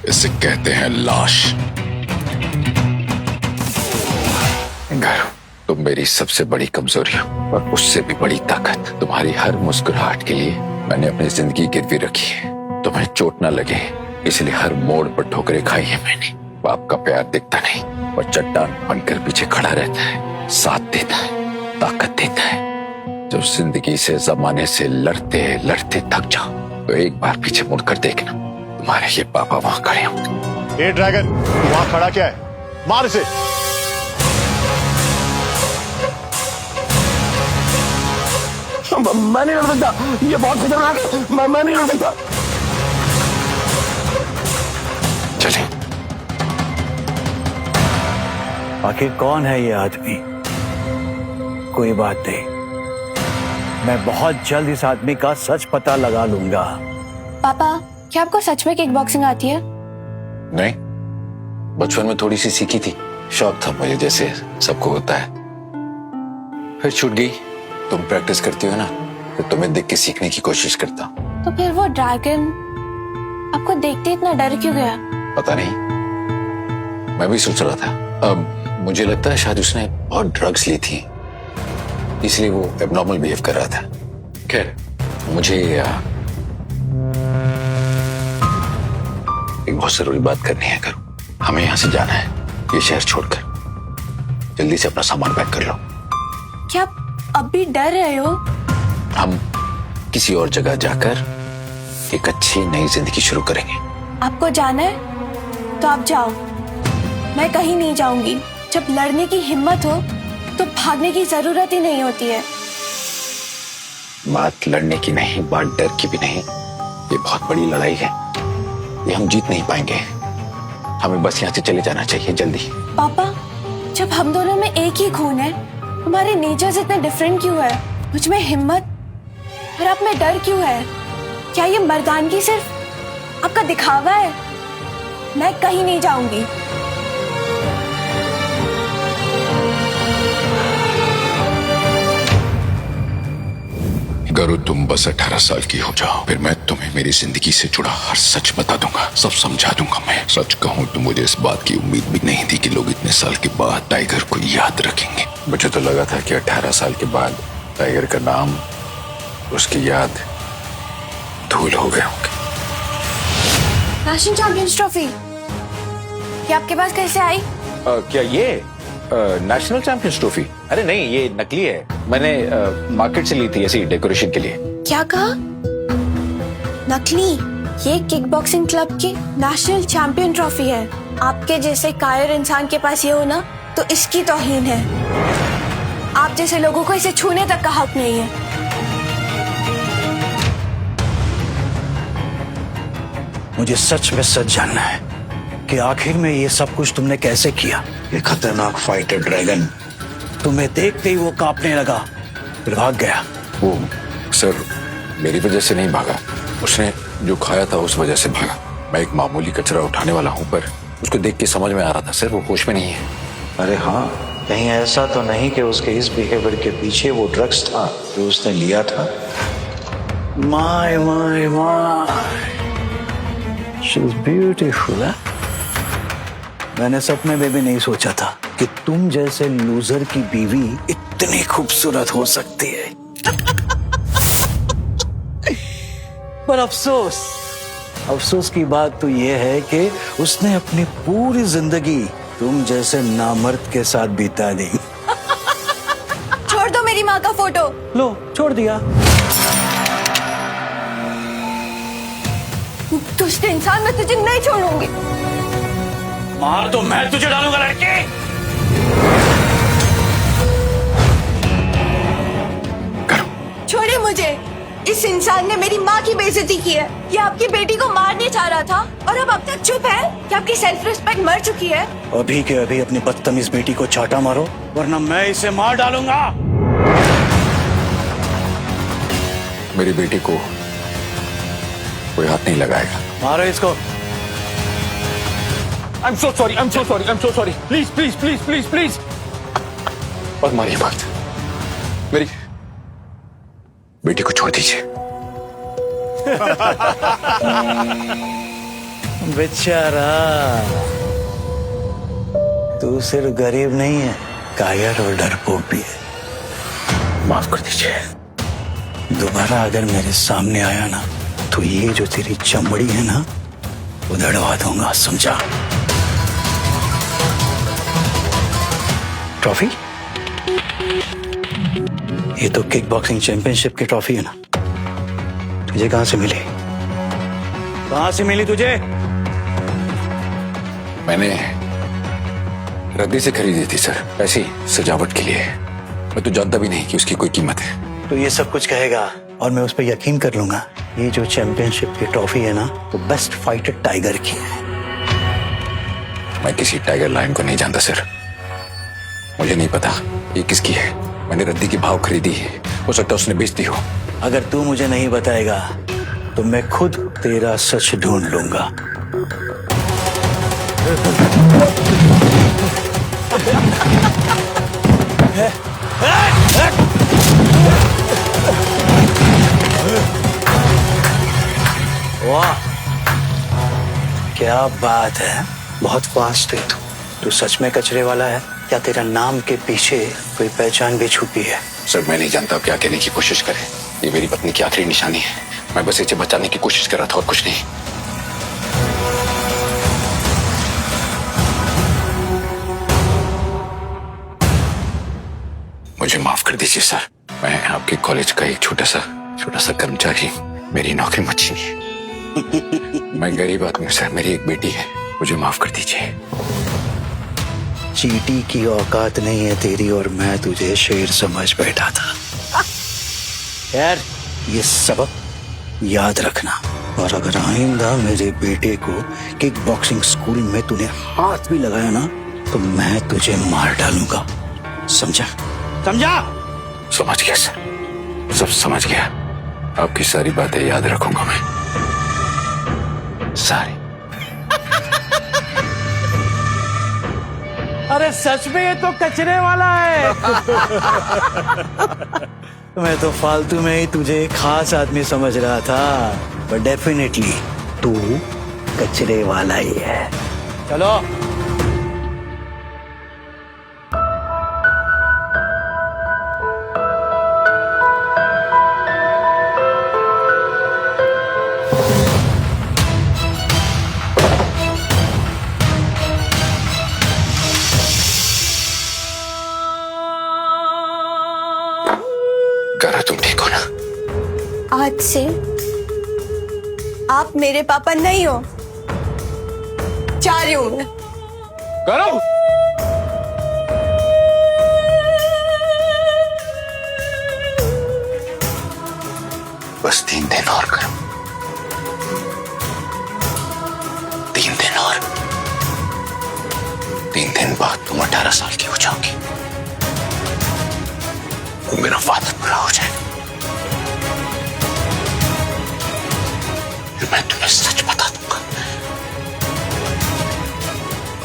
इसे कहते हैं लाश। गौरव, तुम मेरी सबसे बड़ी कमजोरी हो और उससे भी बड़ी ताकत। तुम्हारी हर मुस्कुराहट के लिए मैंने अपनी जिंदगी गिरवी रखी है। तुम्हें चोट ना लगे इसलिए हर मोड़ पर ठोकरें खाई है मैंने। बाप का प्यार दिखता नहीं और चट्टान बनकर पीछे खड़ा रहता है, साथ देता है, ताकत देता है। जब जिंदगी से जमाने से लड़ते लड़ते थक जाओ तो एक बार पीछे मुड़कर देखना, तुम्हारे ये पापा वहां खड़े होंगे। ए ड्रैगन, तू वहां खड़ा क्या है? मार इसे। मैं नहीं लड़ सकता, ये बहुत खतरनाक है। मैं नहीं लड़ सकता। चलिए। आखिर कौन है ये आदमी? कोई बात नहीं, मैं बहुत जल्द इस आदमी का सच पता लगा लूंगा। पापा, क्या आपको सच में किक बॉक्सिंग आती है? नहीं, बचपन में थोड़ी सी सीखी थी। शौक था मुझे, जैसे सबको होता है। फिर छूट गई। तुम प्रैक्टिस करती हो ना, तो तुम्हें देख के सीखने की कोशिश करता हूँ। तो फिर वो ड्रैगन आपको देखते इतना डर क्यों गया? पता नहीं, मैं भी सोच रहा था। अब मुझे लगता है शायद उसने बहुत ड्रग्स ली थी, इसलिए वो एबनॉर्मल बिहेव कर रहा था। खैर, मुझे एक बहुत जरूरी बात करनी है। करो, हमें यहाँ से जाना है, ये शहर छोड़कर। जल्दी से अपना सामान पैक कर लो। क्या आप अब भी डर रहे हो? हम किसी और जगह जाकर एक अच्छी नई जिंदगी शुरू करेंगे। आपको जाना है तो आप जाओ, मैं कहीं नहीं जाऊंगी। जब लड़ने की हिम्मत हो तो भागने की जरूरत ही नहीं होती है। बात लड़ने की नहीं, बात डर की भी नहीं। ये बहुत बड़ी लड़ाई है, ये हम जीत नहीं पाएंगे। हमें बस यहाँ से चले जाना चाहिए जल्दी। पापा, जब हम दोनों में एक ही खून है, हमारे नेचर्स इतने डिफरेंट क्यों है? मुझ में हिम्मत और आप में डर क्यों है? क्या ये मर्दानगी सिर्फ आपका दिखावा है? मैं कहीं नहीं जाऊंगी। गरु, तुम बस 18 साल की हो जाओ, फिर मैं तुम्हें मेरी जिंदगी से जुड़ा हर सच बता दूंगा, सब समझा दूंगा। मैं सच कहूँ तो मुझे इस बात की उम्मीद भी नहीं थी कि लोग इतने साल के बाद टाइगर को याद रखेंगे। मुझे तो लगा था कि 18 साल के बाद टाइगर का नाम, उसकी याद धूल हो गए होंगे। नेशनल चैंपियंस ट्रॉफी ये आपके पास कैसे आई? क्या ये नेशनल चैंपियंस ट्रॉफी? अरे नहीं, ये नकली है। मैंने मार्केट से ली थी ऐसी डेकोरेशन के लिए। क्या कहा? नकली? ये किक बॉक्सिंग क्लब की नेशनल चैंपियन ट्रॉफी है। आपके जैसे कायर इंसान के पास ये हो ना तो इसकी तौहीन है। आप जैसे लोगों को इसे छूने तक का हक नहीं है। मुझे सच में सच जानना है कि आखिर में ये सब कुछ तुमने कैसे किया। ये खतरनाक फाइटर ड्रैगन तुम्हें देखते ही वो कांपने लगा, फिर भाग गया। वो सर मेरी वजह से नहीं भागा, उसने जो खाया था उस वजह से भागा। मैं एक मामूली कचरा उठाने वाला हूँ, पर उसको देख के समझ में आ रहा था सर वो होश में नहीं है। अरे हाँ, कहीं ऐसा तो नहीं कि उसके इस बिहेवियर के पीछे वो ड्रग्स था जो उसने लिया था? My my my, she is beautiful. मैंने सपने में भी नहीं सोचा था कि तुम जैसे लूजर की बीवी इतनी खूबसूरत हो सकती है। पर अफसोस की बात तो यह है कि उसने अपनी पूरी जिंदगी तुम जैसे नामर्द के साथ बिता दी। छोड़ दो मेरी माँ का फोटो। लो, छोड़ दिया। दुष्ट इंसान, मैं तुझे नहीं छोड़ूंगी। मार तो मैं तुझे डालूंगा लड़के। छोड़े मुझे। इस इंसान ने मेरी माँ की बेइज्जती की है। ये आपकी बेटी को मारने चाह रहा था और अब तक चुप है। कि आपकी सेल्फ रिस्पेक्ट मर चुकी है। अभी के अभी अपनी बदतमीज बेटी को चाटा मारो, वरना मैं इसे मार डालूंगा। मेरी बेटी को कोई हाथ नहीं लगाएगा। मारो इसको। I'm so sorry. Please. और मारिए मत। बेटी को छोड़ दीजिए। बेचारा, तू सिर्फ गरीब नहीं है, कायर और डरपोक भी है। माफ कर दीजिए। दोबारा अगर मेरे सामने आया ना, तो ये जो तेरी चमड़ी है ना, उधड़वा दूंगा, समझा? ट्रॉफी? ये तो किक बॉक्सिंग चैंपियनशिप की ट्रॉफी है ना। तुझे कहां से मिली? कहां से मिली तुझे? मैंने रद्दी से खरीदी थी सर, ऐसी सजावट के लिए। मैं तो जानता भी नहीं कि उसकी कोई कीमत है। तो ये सब कुछ कहेगा और मैं उस पर यकीन कर लूंगा। ये जो चैंपियनशिप की ट्रॉफी है ना, तो बेस्ट फाइटर टाइगर की है। मैं किसी टाइगर लायन को नहीं जानता सर। मुझे नहीं पता ये किसकी है। मैंने रद्दी के भाव खरीदी है, हो सकता है उसने बेच दी हो। अगर तू मुझे नहीं बताएगा तो मैं खुद तेरा सच ढूंढ लूंगा। वाह, क्या बात है, बहुत फास्ट है तू। तू सच में कचरे वाला है या तेरा नाम के पीछे कोई पहचान भी छुपी है? सर मैं नहीं जानता क्या कहने की कोशिश करे। ये मेरी पत्नी की आखिरी निशानी है। मैं बस इसे बचाने की कोशिश कर रहा था और कुछ नहीं। मुझे माफ कर दीजिए सर। मैं आपके कॉलेज का एक छोटा सा कर्मचारी। मेरी नौकरी मत छीनिए। मैं गरीब आदमी हूँ सर, मेरी एक बेटी है। मुझे माफ कर दीजिए। चींटी की औकात नहीं है तेरी, और मैं तुझे शेर समझ बैठा था। यार, ये सबक याद रखना, और अगर आइंदा मेरे बेटे को किक बॉक्सिंग स्कूल में तूने हाथ भी लगाया ना, तो मैं तुझे मार डालूंगा, समझा? समझा? समझ गया सर, सब समझ गया। आपकी सारी बातें याद रखूंगा मैं, सारी। अरे सच में ये तो कचरे वाला है। मैं तो फालतू में ही तुझे एक खास आदमी समझ रहा था, पर डेफिनेटली तू कचरे वाला ही है। चलो। गारा तुम ठीक हो ना? आज से आप मेरे पापा नहीं हो, जा रही हूं मैं। गौरव, बस 3 दिन और करो, 3 दिन और। 3 दिन बाद तुम 18 साल की हो जाओगी। वो मेरा वादा पूरा हो जाए, फिर मैं तुम्हें सच बता दूंगा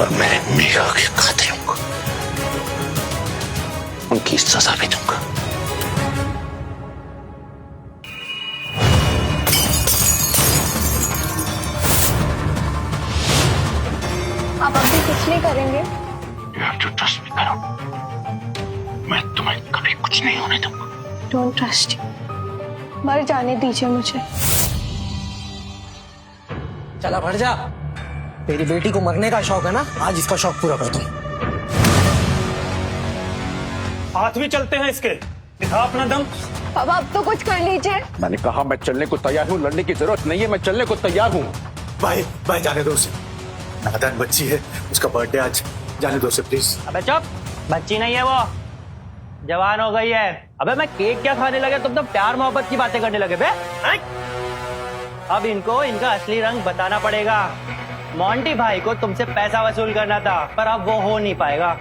और मेरे मीरा के कातिलों को उनकी सजा भी दूंगा। आप अभी कुछ नहीं करेंगे? You have to trust me, करो। मैं तुम्हें कभी कुछ नहीं होने दूंगा। डोंट ट्रस्ट यू, मर जाने दीजिए मुझे। चला भर जा। तेरी बेटी को मरने का शौक है ना, आज इसका शौक पूरा कर दूं। हाथ भी चलते हैं इसके, दिखा अपना दम। पापा अब तो कुछ कर लीजिए। मैंने कहा मैं चलने को तैयार हूँ, लड़ने की जरूरत नहीं है, मैं चलने को तैयार हूँ। भाई जाने दो उसे, नादान बच्ची है, उसका बर्थडे आज, जाने दो उसे प्लीज। अबे चुप, बच्ची नहीं है वो, जवान हो गई है। अबे मैं केक क्या खाने लगे, तुम तो प्यार मोहब्बत की बातें करने लगे बे। अब इनको इनका असली रंग बताना पड़ेगा। मोंटी भाई को तुमसे पैसा वसूल करना था, पर अब वो हो नहीं पाएगा।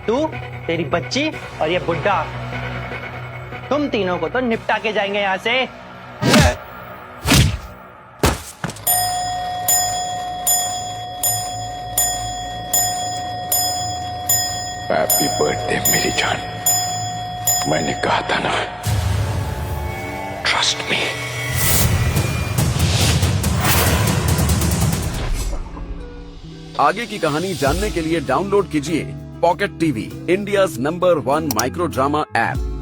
तू, तेरी बच्ची और ये बुड्ढा, तुम तीनों को तो निपटा के जाएंगे यहाँ से। हैप्पी बर्थडे मेरी जान। मैंने कहा था ना, ट्रस्ट मी। आगे की कहानी जानने के लिए डाउनलोड कीजिए pocket TV, India's number 1 micro drama app.